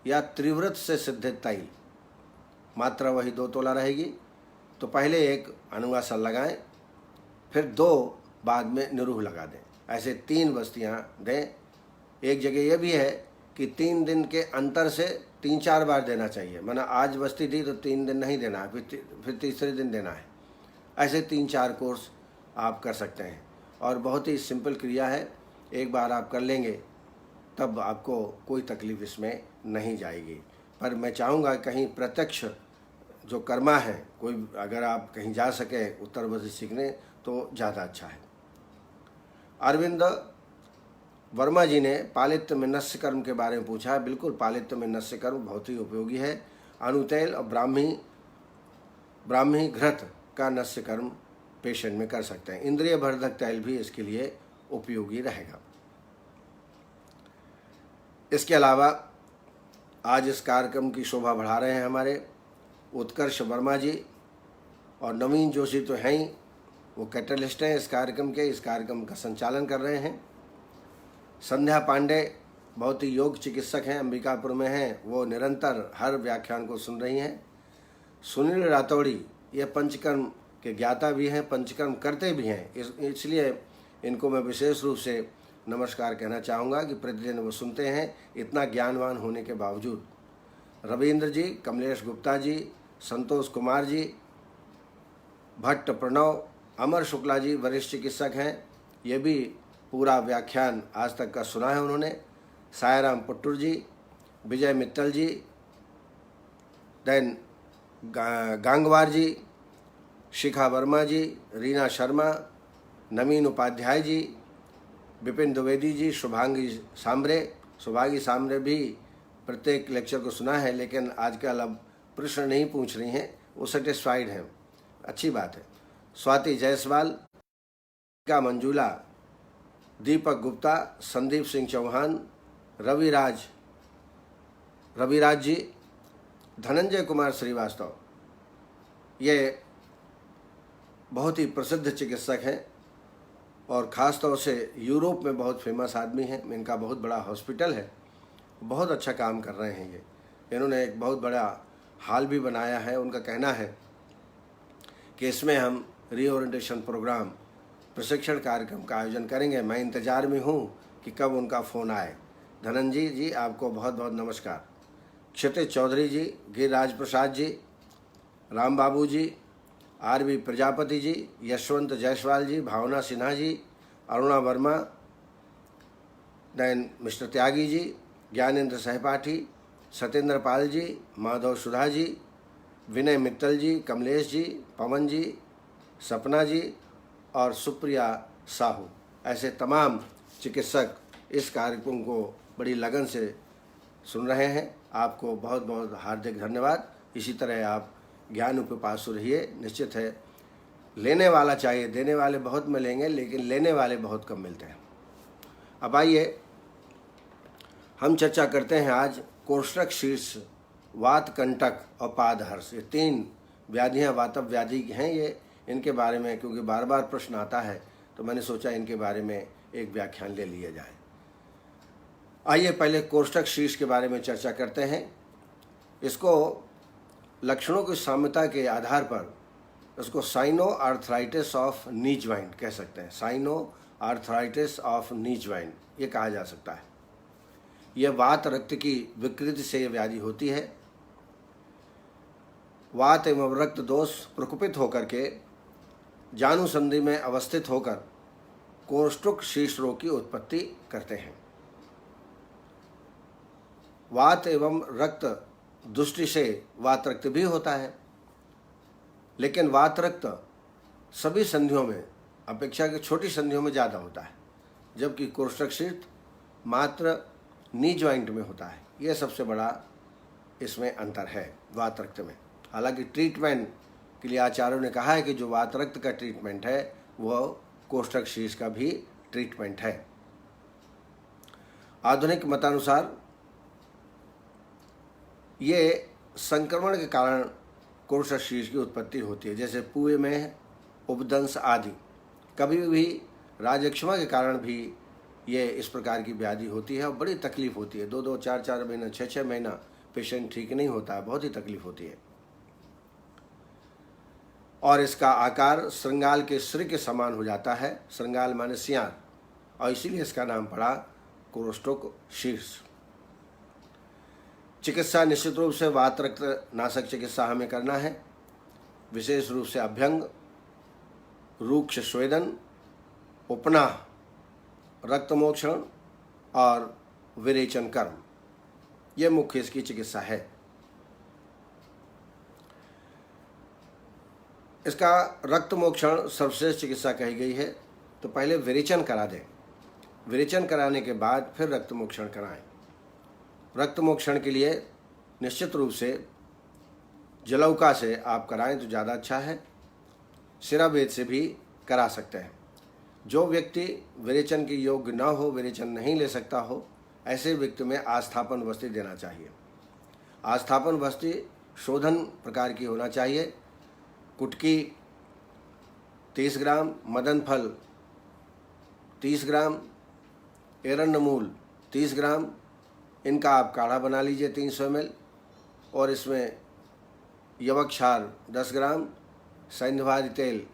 या त्रिव्रत से सिद्धित तैल, मात्रा वही 2 तोला रहेगी। तो पहले एक अनुवासन लगाएं, फिर 2 बाद में निरूह लगा दें। ऐसे 3 वस्तियां दें। एक जगह यह भी है कि 3 दिन के अंतर से 3-4 बार देना चाहिए। माना आज वस्ति दी तो 3 दिन नहीं देना है, फिर तीसरे दिन देना है। ऐसे 3-4 कोर्स आप कर सकते हैं। और बहुत ही सिंपल क्रिया है, एक बार आप कर लेंगे तब आपको कोई तकलीफ़ इसमें नहीं जाएगी। पर मैं चाहूँगा कहीं प्रत्यक्ष जो कर्मा है, कोई अगर आप कहीं जा सके उत्तर प्रदेश सीखने तो ज़्यादा अच्छा है। अरविंद वर्मा जी ने पालित्य में नस्य कर्म के बारे में पूछा है। बिल्कुल, पालित्य में नस्य कर्म बहुत ही उपयोगी है। अनुतैल और ब्राह्मी घृत का नस्य कर्म पेशेंट में कर सकते हैं। इंद्रिय वर्धक तैल भी इसके लिए उपयोगी रहेगा। इसके अलावा आज इस कार्यक्रम की शोभा बढ़ा रहे हैं हमारे उत्कर्ष वर्मा जी, और नवीन जोशी तो हैं ही, वो कैटलिस्ट हैं इस कार्यक्रम के। इस कार्यक्रम का संचालन कर रहे हैं। संध्या पांडे बहुत ही योग चिकित्सक हैं, अंबिकापुर में हैं, वो निरंतर हर व्याख्यान को सुन रही हैं। सुनील रातौड़ी ये पंचकर्म के ज्ञाता भी हैं, पंचकर्म करते भी हैं, इसलिए इनको मैं विशेष रूप से नमस्कार कहना चाहूँगा कि प्रतिदिन वो सुनते हैं इतना ज्ञानवान होने के बावजूद। रविंद्र जी, कमलेश गुप्ता जी, संतोष कुमार जी, भट्ट प्रणव, अमर शुक्ला जी वरिष्ठ चिकित्सक हैं, ये भी पूरा व्याख्यान आज तक का सुना है उन्होंने। सायराम पुट्टुर जी, विजय मित्तल जी, देन गांगवार जी, शिखा वर्मा जी, रीना शर्मा, नवीन उपाध्याय जी, विपिन द्विवेदी जी, शुभांगी सांबरे भी प्रत्येक लेक्चर को सुना है, लेकिन आजकल अब प्रश्न नहीं पूछ रही हैं, वो सेटिस्फाइड हैं, अच्छी बात है। स्वाति जायसवाल का मंजूला, दीपक गुप्ता, संदीप सिंह चौहान, रविराज जी, धनंजय कुमार श्रीवास्तव, ये बहुत ही प्रसिद्ध चिकित्सक हैं और ख़ास तौर से यूरोप में बहुत फेमस आदमी हैं। इनका बहुत बड़ा हॉस्पिटल है, बहुत अच्छा काम कर रहे हैं ये। इन्होंने एक बहुत बड़ा हॉल भी बनाया है। उनका कहना है कि इसमें हम रीओरिएंटेशन प्रोग्राम प्रशिक्षण कार्यक्रम का आयोजन करेंगे। मैं इंतज़ार में हूँ कि कब उनका फ़ोन आए। धनंजय जी आपको बहुत बहुत नमस्कार। क्षितिज चौधरी जी, गिरिराज प्रसाद जी, राम बाबू जी, आरवी प्रजापति जी, यशवंत जायसवाल जी, भावना सिन्हा जी, अरुणा वर्मा, दैन मिस्टर त्यागी जी, ज्ञानेंद्र सहपाठी, सत्येंद्र पाल जी, माधव सुधा जी, विनय मित्तल जी, कमलेश जी, पवन जी, सपना जी और सुप्रिया साहू, ऐसे तमाम चिकित्सक इस कार्यक्रम को बड़ी लगन से सुन रहे हैं। आपको बहुत बहुत हार्दिक धन्यवाद। इसी तरह आप ज्ञान उपिपासु रहिए। निश्चित है लेने वाला चाहिए, देने वाले बहुत मिलेंगे लेकिन लेने वाले बहुत कम मिलते हैं। अब आइए हम चर्चा करते हैं आज कोष्ठक शीर्ष, वात कंटक और पादहर्ष, ये 3 व्याधियाँ वातव व्याधि हैं ये। इनके बारे में क्योंकि बार बार प्रश्न आता है तो मैंने सोचा इनके बारे में एक व्याख्यान ले लिया जाए। आइए पहले कोष्ठक शीर्ष के बारे में चर्चा करते हैं। इसको लक्षणों की साम्यता के आधार पर इसको साइनो आर्थराइटिस ऑफ नी ज्वाइंट कह सकते हैं। साइनो आर्थराइटिस ऑफ नी ज्वाइंट ये कहा जा सकता है। यह वात रक्त की विकृति से यह व्याधि होती है। वात एवं रक्त दोष प्रकोपित होकर के जानुसंधि में अवस्थित होकर कोष्ठक शीर्ष रोग की उत्पत्ति करते हैं। वात एवं रक्त दृष्टि से वात रक्त भी होता है, लेकिन वात रक्त सभी संधियों में अपेक्षा की छोटी संधियों में ज़्यादा होता है, जबकि कोष्ठक शीर्ष मात्र नी ज्वाइंट में होता है। यह सबसे बड़ा इसमें अंतर है वात रक्त में। हालांकि ट्रीटमेंट के लिए आचार्यों ने कहा है कि जो वात रक्त का ट्रीटमेंट है वह कोष्ठक शीर्ष का भी ट्रीटमेंट है। आधुनिक मतानुसार ये संक्रमण के कारण कोष्ठक शीर्ष की उत्पत्ति होती है, जैसे पुए में उपदंश आदि। कभी भी राजक्षमा के कारण भी ये इस प्रकार की व्याधि होती है और बड़ी तकलीफ होती है। 2-2, 4-4 महीना, 6-6 महीना पेशेंट ठीक नहीं होता है, बहुत ही तकलीफ होती है। और इसका आकार श्रृंगाल के सिर के समान हो जाता है। श्रृंगाल माने सियार, और इसीलिए इसका नाम पड़ा कोष्ठक शीर्ष। चिकित्सा निश्चित रूप से वात रक्त नाशक चिकित्सा हमें करना है, विशेष रूप से अभ्यंग, रूक्ष स्वेदन, उपनाह, रक्तमोक्षण और विरेचन कर्म, ये मुख्य इसकी चिकित्सा है। इसका रक्तमोक्षण सर्वश्रेष्ठ चिकित्सा कही गई है। तो पहले विरेचन करा दें, विरेचन कराने के बाद फिर रक्तमोक्षण कराएं। रक्तमोक्षण के लिए निश्चित रूप से जलौका से आप कराएं तो ज़्यादा अच्छा है। सिरावेद से भी करा सकते हैं। जो व्यक्ति विरेचन के योग्य न हो, विरेचन नहीं ले सकता हो, ऐसे व्यक्ति में आस्थापन वस्ती देना चाहिए। आस्थापन वस्ती शोधन प्रकार की होना चाहिए। कुटकी 30 ग्राम, मदन फल 30 ग्राम, एरंडमूल 30 ग्राम, इनका आप काढ़ा बना लीजिए 300 ml, और इसमें यवक्षार 10 ग्राम, सैंधवारी तेल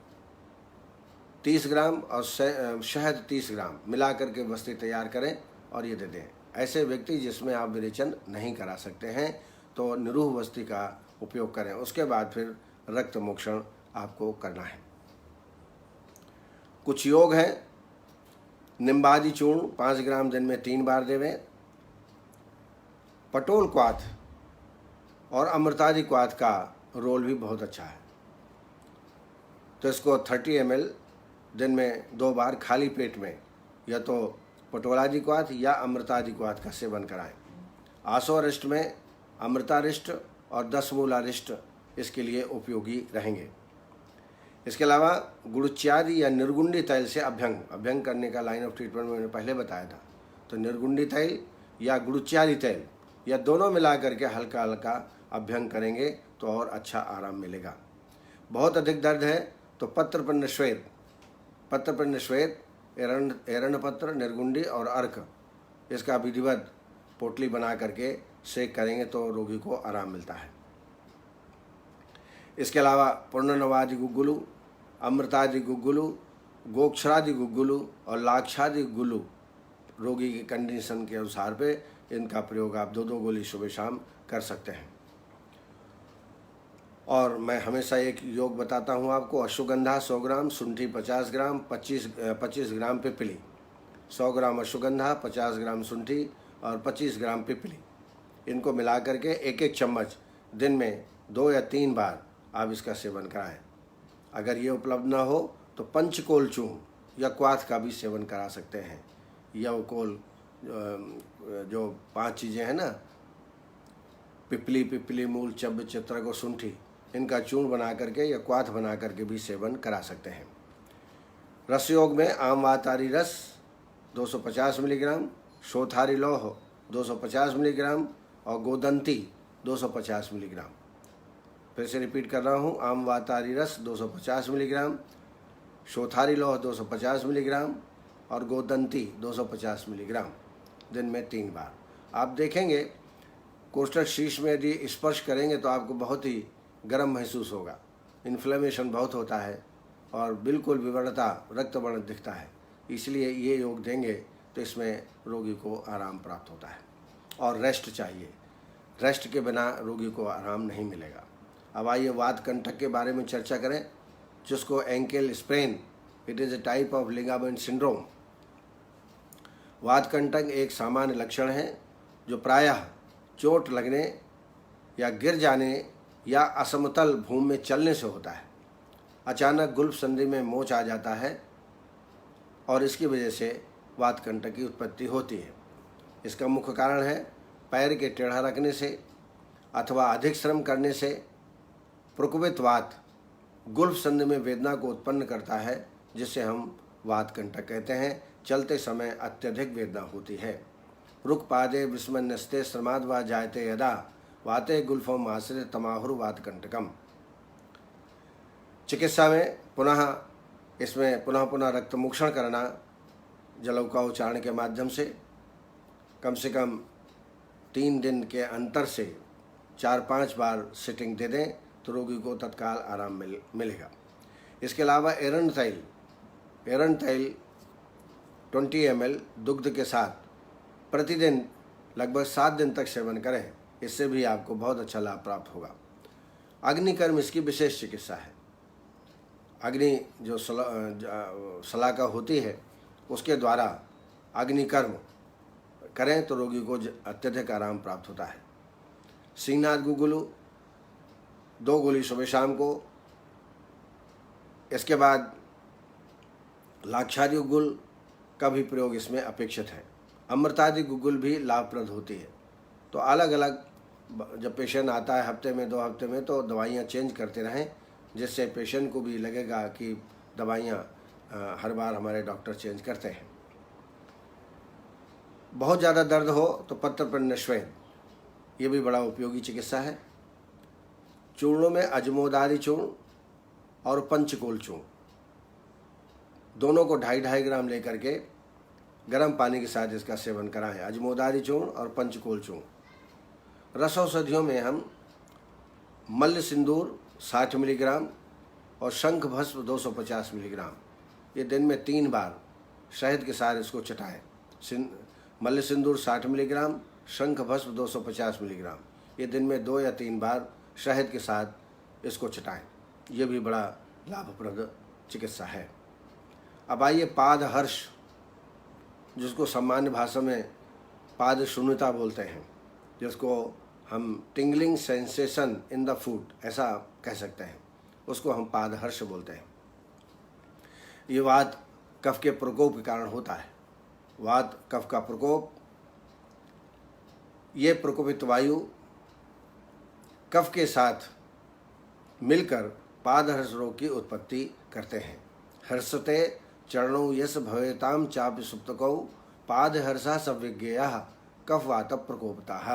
30 ग्राम और शहद 30 ग्राम मिला करके वस्ती तैयार करें और ये दे दें। ऐसे व्यक्ति जिसमें आप विरेचन नहीं करा सकते हैं तो निरूह वस्ती का उपयोग करें। उसके बाद फिर रक्त मोक्षण आपको करना है। कुछ योग हैं। निम्बादी चूर्ण 5 ग्राम दिन में 3 बार देवें। पटोल क्वाथ और अमृतादि क्वाथ का रोल भी बहुत अच्छा है, तो इसको 30 ml दिन में 2 बार खाली पेट में या तो पटोलादि क्वाथ या अमृतादि क्वाथ का सेवन कराएं। आसोरिष्ट में अमृतारिष्ट और 10 मूलारिष्ट इसके लिए उपयोगी रहेंगे। इसके अलावा गुड़च्यादि या निर्गुंडी तैल से अभ्यंग करने का लाइन ऑफ ट्रीटमेंट मैंने पहले बताया था। तो निर्गुंडी तैल या गुड़च्यादि तैल या दोनों मिला करके हल्का हल्का अभ्यंग करेंगे तो और अच्छा आराम मिलेगा। बहुत अधिक दर्द है तो पत्रपन्न श्वेत, एरंड पत्र, निर्गुंडी और अर्क, इसका विधिवत पोटली बना करके सेक करेंगे तो रोगी को आराम मिलता है। इसके अलावा पूर्णनवादि गुग्गुलु, अमृतादि गुग्गुलु, गोक्षरादि गुग्गुलु और लाक्षादि गुग्गुलु रोगी की कंडीशन के अनुसार पे इनका प्रयोग आप 2-2 गोली सुबह शाम कर सकते हैं। और मैं हमेशा एक योग बताता हूँ आपको। अश्वगंधा 100 ग्राम, शुंठी 50 ग्राम, 25 ग्राम पिपली। 100 ग्राम अश्वगंधा, 50 ग्राम शुंठी और 25 ग्राम पिपली, इनको मिला करके 1-1 चम्मच दिन में 2 या 3 बार आप इसका सेवन कराएं। अगर ये उपलब्ध ना हो तो पंचकोल चूर्ण या क्वाथ का भी सेवन करा सकते हैं। यवकोल जो 5 चीज़ें हैं ना, पिपली मूल, चब्ब, चित्रक और शुंठी, इनका चूर्ण बना करके या क्वाथ बना करके भी सेवन करा सकते हैं। रस योग में आम वातारी रस 250 मिलीग्राम, शोथारी लौह 250 मिलीग्राम और गोदंती 250 मिलीग्राम। फिर से रिपीट कर रहा हूँ। आम वातारी रस 250 मिलीग्राम, शोथारी लौह 250 मिलीग्राम और गोदंती 250 मिलीग्राम दिन में 3 बार। आप देखेंगे कोष्ठक शीर्ष में यदि स्पर्श करेंगे तो आपको बहुत ही गर्म महसूस होगा। इन्फ्लेमेशन बहुत होता है और बिल्कुल विवर्णता, रक्त वर्ण दिखता है। इसलिए ये योग देंगे तो इसमें रोगी को आराम प्राप्त होता है। और रेस्ट चाहिए, रेस्ट के बिना रोगी को आराम नहीं मिलेगा। अब आइए वात कंटक के बारे में चर्चा करें, जिसको ankle sprain, it is a type of ligament syndrome. वात कंटक एक सामान्य लक्षण है जो प्रायः चोट लगने या गिर जाने या असमतल भूमि में चलने से होता है। अचानक गुल्फ संधि में मोच आ जाता है और इसकी वजह से वात कंटक की उत्पत्ति होती है। इसका मुख्य कारण है पैर के टेढ़ा रखने से अथवा अधिक श्रम करने से प्रकुपित वात गुल्फ संधि में वेदना को उत्पन्न करता है, जिसे हम वात कंटक कहते हैं। चलते समय अत्यधिक वेदना होती है। रुक पादे विस्मन्यस्ते श्रमाद वा जायते यदा वाते गुल्फम आश्रित तमाहुर वात कंटकम। चिकित्सा में इसमें पुनः रक्तमोक्षण करना जलौका उच्चारण के माध्यम से कम 3 दिन के अंतर से 4-5 बार सिटिंग दे दें तो रोगी को तत्काल आराम मिलेगा। इसके अलावा एरंड तैल 20 ml दुग्ध के साथ प्रतिदिन लगभग 7 दिन तक सेवन करें। इससे भी आपको बहुत अच्छा लाभ प्राप्त होगा। अग्निकर्म इसकी विशेष चिकित्सा है। अग्नि जो शलाका होती है उसके द्वारा अग्निकर्म करें तो रोगी को अत्यधिक आराम प्राप्त होता है। सिंहनाथ गुगुलू 2 गोली सुबह शाम को। इसके बाद लाक्षादी गुगुल का भी प्रयोग इसमें अपेक्षित है। अमृतादि गुगुल भी लाभप्रद होती है। तो अलग अलग जब पेशेंट आता है हफ्ते में 2 हफ्ते में तो दवाइयाँ चेंज करते रहें, जिससे पेशेंट को भी लगेगा कि दवाइयाँ हर बार हमारे डॉक्टर चेंज करते हैं। बहुत ज़्यादा दर्द हो तो पत्रपन्न श्वेत, ये भी बड़ा उपयोगी चिकित्सा है। चूर्णों में अजमोदारी चूर्ण और पंचकोल चूर्ण दोनों को 2.5 ग्राम लेकर के गर्म पानी के साथ इसका सेवन कराएं। अजमोदारी चूर्ण और पंचकोल चूर्ण। रस औषधियों में हम मल्ल सिंदूर 60 मिलीग्राम और शंख भस्म 250 मिलीग्राम, ये दिन में 3 बार शहद के साथ इसको चटाएं। मल्ल सिंदूर 60 मिलीग्राम, शंख भस्म 250 मिलीग्राम, ये दिन में 2 या 3 बार शहद के साथ इसको चटाएं। ये भी बड़ा लाभप्रद चिकित्सा है। अब आइए पाद हर्ष, जिसको सामान्य भाषा में पाद शून्यता बोलते हैं, जिसको हम tingling sensation in the foot ऐसा कह सकते हैं, उसको हम पाद हर्ष बोलते हैं। ये वात कफ के प्रकोप के कारण होता है। वात कफ का प्रकोप, ये प्रकोपित वायु कफ के साथ मिलकर पादहर्ष रोग की उत्पत्ति करते हैं। हर्षते चरणों यश भवेताम चापि सुप्तकौ पादहर्षा संविज्ञेया कफ वात प्रकोपताः,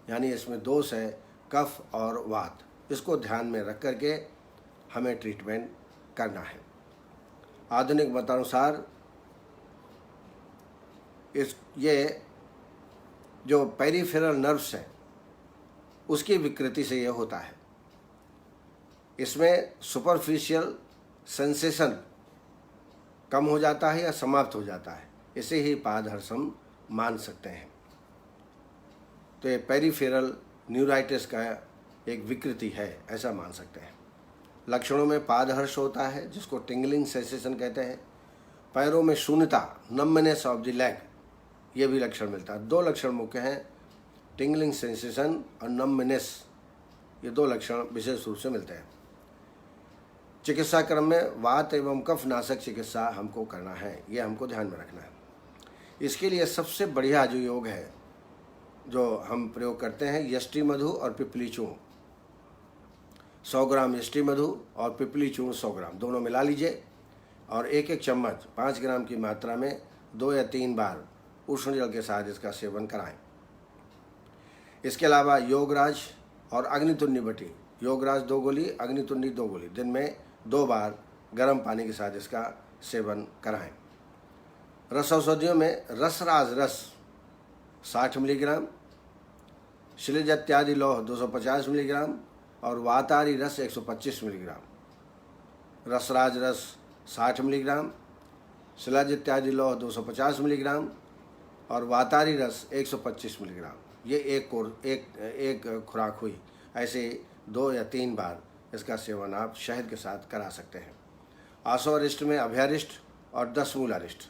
यानी इसमें दोष है कफ और वात। इसको ध्यान में रख करके हमें ट्रीटमेंट करना है। आधुनिक मतानुसार ये जो पेरिफेरल नर्व्स है उसकी विकृति से यह होता है। इसमें सुपरफिशियल सेंसेशन कम हो जाता है या समाप्त हो जाता है, इसे ही पादहर्ष हम मान सकते हैं। तो ये पेरिफेरल न्यूराइटिस का एक विकृति है, ऐसा मान सकते हैं। लक्षणों में पादहर्ष होता है, जिसको टिंगलिंग सेंसेशन कहते हैं। पैरों में शून्यता, नम्बनेस ऑफ द लेग, ये भी लक्षण मिलता है। 2 लक्षण मुख्य हैं, टिंगलिंग सेंसेशन और नम्बनेस, ये 2 लक्षण विशेष रूप से मिलते हैं। चिकित्सा क्रम में वात एवं कफ नाशक चिकित्सा हमको करना है, ये हमको ध्यान में रखना है। इसके लिए सबसे बढ़िया जो योग है जो हम प्रयोग करते हैं, यष्टि मधु और पिपली चूर्ण। 100 ग्राम यष्टि मधु और पिपली चूर्ण 100 ग्राम दोनों मिला लीजिए और 1-1 चम्मच 5 ग्राम की मात्रा में 2 या 3 बार उष्ण जल के साथ इसका सेवन कराएं। इसके अलावा योगराज और अग्नितुंडी बटी, योगराज 2 गोली, अग्नितुंडी 2 गोली, दिन में 2 बार गर्म पानी के साथ इसका सेवन कराएं। रस औषधियों में रसराज रस 60 मिलीग्राम, शिलज इत्यादि लौह 250 मिलीग्राम और वातारी रस 125 मिलीग्राम। रसराज रस 60 मिलीग्राम, शिलज इत्यादि लौह 250 मिलीग्राम और वातारी रस 125 मिलीग्राम, ये एक खुराक हुई। ऐसे 2 या 3 बार इसका सेवन आप शहद के साथ करा सकते हैं। आसोअरिष्ट में अभ्यारिष्ट और 10 मूलारिष्ट।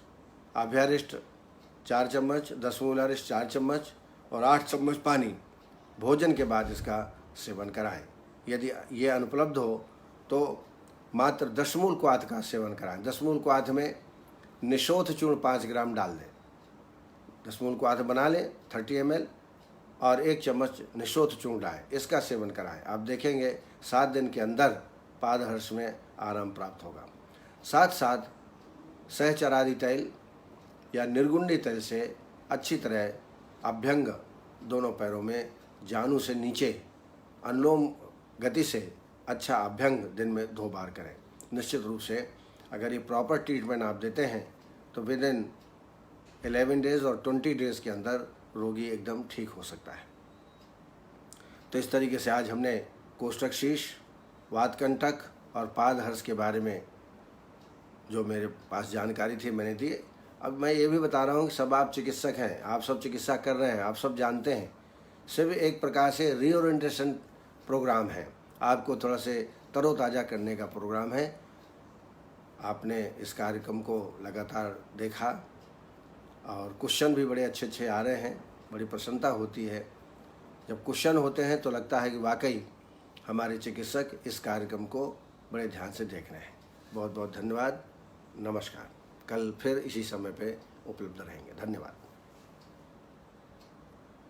अभ्यारिष्ट 4 चम्मच, 10 मूलारिष्ट 4 चम्मच और 8 चम्मच पानी भोजन के बाद इसका सेवन कराएं। यदि ये अनुपलब्ध हो तो मात्र दशमूल क्वाथ का सेवन कराएं। दशमूल क्वाथ में निशोथ चूर्ण 5 ग्राम डाल दें। दशमूल क्वाथ बना लें 30 ml और 1 चम्मच निशोथ चूर्ण डालें, इसका सेवन कराएं। आप देखेंगे 7 दिन के अंदर पादहर्ष में आराम प्राप्त होगा। साथ साथ सहचरादि तैल या निर्गुंडी तैल से अच्छी तरह अभ्यंग दोनों पैरों में जानु से नीचे अनुलोम गति से अच्छा अभ्यंग दिन में 2 बार करें। निश्चित रूप से अगर ये प्रॉपर ट्रीटमेंट आप देते हैं तो विद इन 11 डेज और 20 डेज के अंदर रोगी एकदम ठीक हो सकता है। तो इस तरीके से आज हमने कोष्ठक शीर्ष, वातकंटक और पादहर्ष के बारे में जो मेरे पास जानकारी थी मैंने दी। अब मैं ये भी बता रहा हूँ कि सब आप चिकित्सक हैं, आप सब चिकित्सा कर रहे हैं, आप सब जानते हैं। सिर्फ एक प्रकार से रीओरिएंटेशन प्रोग्राम है, आपको थोड़ा से तरोताज़ा करने का प्रोग्राम है। आपने इस कार्यक्रम को लगातार देखा और क्वेश्चन भी बड़े अच्छे अच्छे आ रहे हैं, बड़ी प्रसन्नता होती है। जब क्वेश्चन होते हैं तो लगता है कि वाकई हमारे चिकित्सक इस कार्यक्रम को बड़े ध्यान से देख रहे हैं। बहुत बहुत धन्यवाद, नमस्कार। कल फिर इसी समय पे उपलब्ध रहेंगे। धन्यवाद।